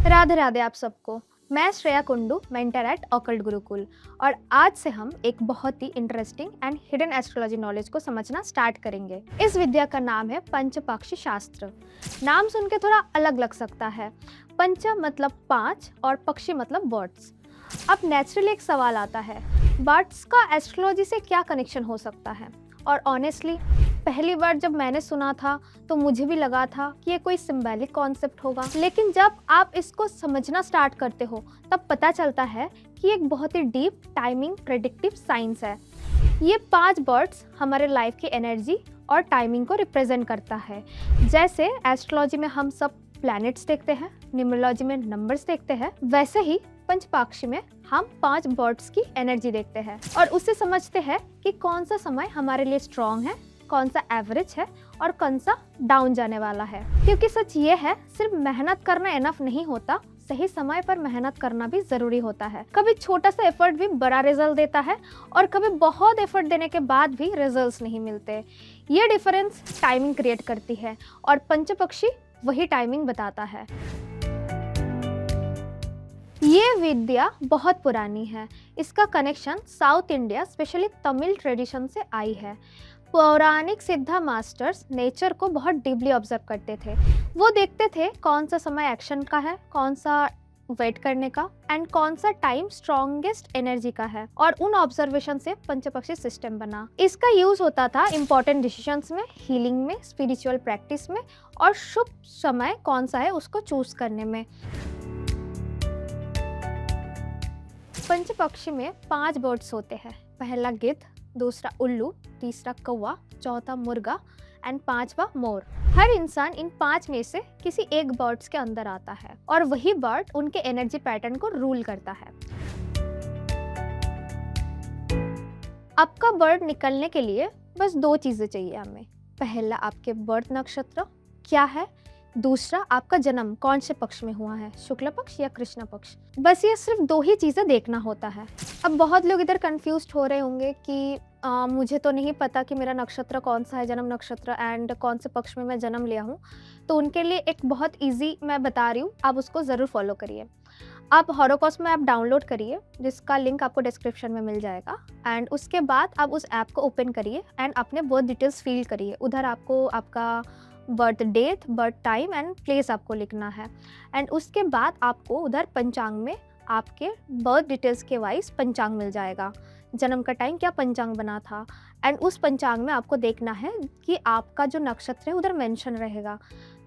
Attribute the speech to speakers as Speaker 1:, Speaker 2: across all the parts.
Speaker 1: राधे राधे आप सबको। मैं Shreya Kundu, mentor at Occult Gurukul, और आज से हम एक बहुत ही interesting and hidden astrology knowledge को समझना स्टार्ट करेंगे। इस विद्या का नाम है पंचपाक्षी शास्त्र। नाम सुन के थोड़ा अलग लग सकता है। पंच मतलब 5 और पक्षी मतलब बर्ड्स। अब नेचुरली एक सवाल आता है, बर्ड्स का एस्ट्रोलॉजी से क्या कनेक्शन हो सकता है? और ऑनेस्टली पहली बार जब मैंने सुना था तो मुझे भी लगा था कि ये कोई सिंबॉलिक कॉन्सेप्ट होगा, लेकिन जब आप इसको समझना स्टार्ट करते हो तब पता चलता है कि एक बहुत ही डीप टाइमिंग प्रेडिक्टिव साइंस है। ये 5 बर्ड्स हमारे लाइफ की एनर्जी और टाइमिंग को रिप्रेजेंट करता है। जैसे एस्ट्रोलॉजी में हम सब प्लैनेट्स देखते हैं, न्यूमरोलॉजी में नंबर्स देखते हैं, वैसे ही पंचपाक्षी में हम 5 बर्ड्स की एनर्जी देखते हैं और उससे समझते हैं कि कौन सा समय हमारे लिए स्ट्रॉन्ग है, कौन सा एवरेज है और कौन सा डाउन जाने वाला है। क्योंकि सच ये है, सिर्फ मेहनत करना इनफ नहीं होता, सही समय पर मेहनत करना भी जरूरी होता है। कभी छोटा सा एफर्ट भी बड़ा रिजल्ट देता है और कभी बहुत एफर्ट देने के बाद भी रिजल्ट्स नहीं मिलते। ये डिफरेंस टाइमिंग क्रिएट करती है और पंचपक्षी वही टाइमिंग बताता है। ये विद्या बहुत पुरानी है। इसका connection south India specially Tamil tradition से आई है। पौराणिक सिद्धा मास्टर्स नेचर को बहुत डीपली ऑब्जर्व करते थे। वो देखते थे कौन सा समय एक्शन का है, कौन सा वेट करने का एंड कौन सा टाइम स्ट्रॉन्गेस्ट एनर्जी का है, और उन ऑब्जर्वेशन से पंचपक्षी सिस्टम बना। इसका यूज होता था इंपॉर्टेंट डिसीजंस में, हीलिंग में, स्पिरिचुअल प्रैक्टिस में और शुभ समय कौन सा है उसको चूज करने में। पंचपक्षी में 5 बर्ड्स होते हैं। पहला गिद्ध, दूसरा उल्लू, तीसरा कौवा, चौथा मुर्गा एंड 5वां मोर। हर इंसान इन 5 में से किसी एक बर्ड्स के अंदर आता है और वही बर्ड उनके एनर्जी पैटर्न को रूल करता है। आपका बर्ड निकलने के लिए बस 2 चीजें चाहिए हमें। पहला आपके बर्थ नक्षत्र क्या है, दूसरा आपका जन्म कौन से पक्ष में हुआ है, शुक्ल पक्ष या कृष्ण पक्ष। बस ये सिर्फ 2 ही चीज़ें देखना होता है। अब बहुत लोग इधर कंफ्यूज्ड हो रहे होंगे कि मुझे तो नहीं पता कि मेरा नक्षत्र कौन सा है, जन्म नक्षत्र एंड कौन से पक्ष में मैं जन्म लिया हूँ। तो उनके लिए एक बहुत ईजी मैं बता रही हूँ, आप उसको ज़रूर फॉलो करिए। आप हॉरोस्कोप ऐप डाउनलोड करिए, जिसका लिंक आपको डिस्क्रिप्शन में मिल जाएगा, एंड उसके बाद आप उस ऐप को ओपन करिए एंड अपने बर्थ डिटेल्स फिल करिए। उधर आपको आपका birth date, birth time and place आपको लिखना है, एंड उसके बाद आपको उधर पंचांग में आपके बर्थ डिटेल्स के वाइज पंचांग मिल जाएगा। जन्म का टाइम क्या पंचांग बना था, एंड उस पंचांग में आपको देखना है कि आपका जो नक्षत्र है उधर मेंशन रहेगा।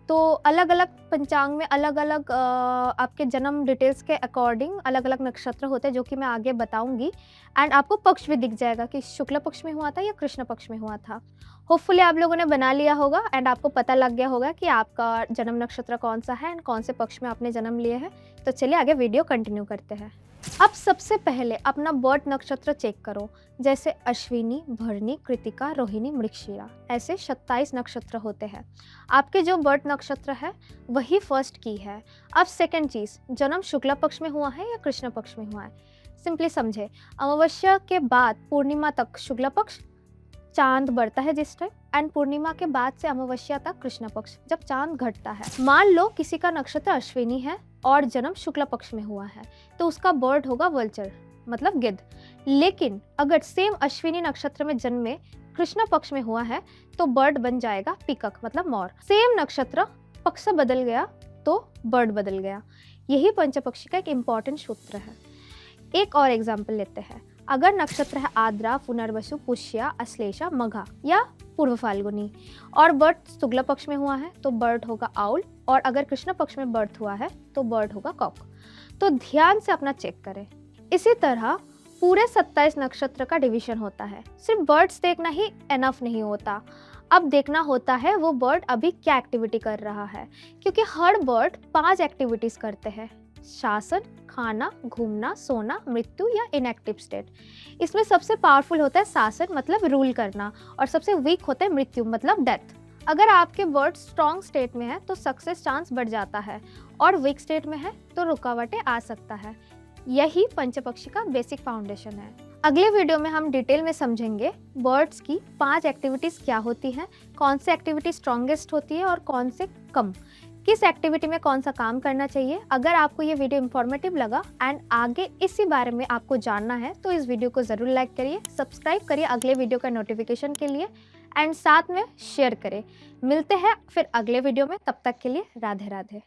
Speaker 1: तो अलग अलग पंचांग में अलग अलग आपके जन्म डिटेल्स के अकॉर्डिंग अलग अलग नक्षत्र होते हैं, जो कि मैं आगे बताऊंगी। एंड आपको पक्ष भी दिख जाएगा कि शुक्ल पक्ष में हुआ था या कृष्ण पक्ष में हुआ था। होपफुली आप लोगों ने बना लिया होगा एंड आपको पता लग गया होगा कि आपका जन्म नक्षत्र कौन सा है एंड कौन से पक्ष में आपने जन्म लिए हैं। तो चलिए आगे वीडियो कंटिन्यू करते हैं। अब सबसे पहले अपना बर्थ नक्षत्र चेक करो। जैसे अश्विनी, भरणी, कृतिका, रोहिणी, मृगशिरा, ऐसे 27 नक्षत्र होते हैं। आपके जो बर्थ नक्षत्र है वही फर्स्ट की है। अब सेकंड चीज़, जन्म शुक्ला पक्ष में हुआ है या कृष्ण पक्ष में हुआ है। सिंपली समझे, अमावस्या के बाद पूर्णिमा तक शुक्ला पक्ष चांद बढ़ता है जिस टाइम, एंड पूर्णिमा के बाद से अमावस्या तक कृष्ण पक्ष जब चांद घटता है। मान लो किसी का नक्षत्र अश्विनी है और जन्म शुक्ला पक्ष में हुआ है, तो उसका बर्ड होगा वल्चर मतलब गिद्ध। लेकिन अगर सेम अश्विनी नक्षत्र में जन्मे कृष्ण पक्ष में हुआ है तो बर्ड बन जाएगा पिकक मतलब मोर। सेम नक्षत्र पक्ष बदल गया तो बर्ड बदल गया। यही पंचपक्षी का एक इम्पॉर्टेंट सूत्र है। एक और एग्जाम्पल लेते हैं। अगर नक्षत्र है आद्रा, पुनर्वसु, पुष्या, अश्लेषा, मघा या पूर्व फाल्गुनी और बर्थ शुक्ल पक्ष में हुआ है तो बर्ड होगा आउल, और अगर कृष्ण पक्ष में बर्थ हुआ है तो बर्ड होगा कॉक। तो ध्यान से अपना चेक करें। इसी तरह पूरे 27 नक्षत्र का डिवीजन होता है। सिर्फ बर्ड्स देखना ही एनफ नहीं होता, अब देखना होता है वो बर्ड अभी क्या एक्टिविटी कर रहा है, क्योंकि हर बर्ड 5 एक्टिविटीज करते हैं। शासन, खाना, घूमना, सोना, मृत्यु या इनएक्टिव स्टेट। इसमें सबसे पावरफुल होता है शासन मतलब रूल करना, और सबसे वीक होता है मृत्यु मतलब डेथ। अगर आपके वर्ड स्ट्रॉन्ग स्टेट में है तो सक्सेस चांस बढ़ जाता है और वीक स्टेट में है तो रुकावटें आ सकता है। यही पंचपक्षी का बेसिक फाउंडेशन है। अगले वीडियो में हम डिटेल में समझेंगे वर्ड्स की 5 एक्टिविटीज़ क्या होती हैं, कौन सी एक्टिविटी स्ट्रॉन्गेस्ट होती है और कौन से कम, किस एक्टिविटी में कौन सा काम करना चाहिए। अगर आपको ये वीडियो इन्फॉर्मेटिव लगा एंड आगे इसी बारे में आपको जानना है तो इस वीडियो को ज़रूर लाइक करिए, सब्सक्राइब करिए अगले वीडियो का नोटिफिकेशन के लिए एंड साथ में शेयर करें। मिलते हैं फिर अगले वीडियो में, तब तक के लिए राधे राधे।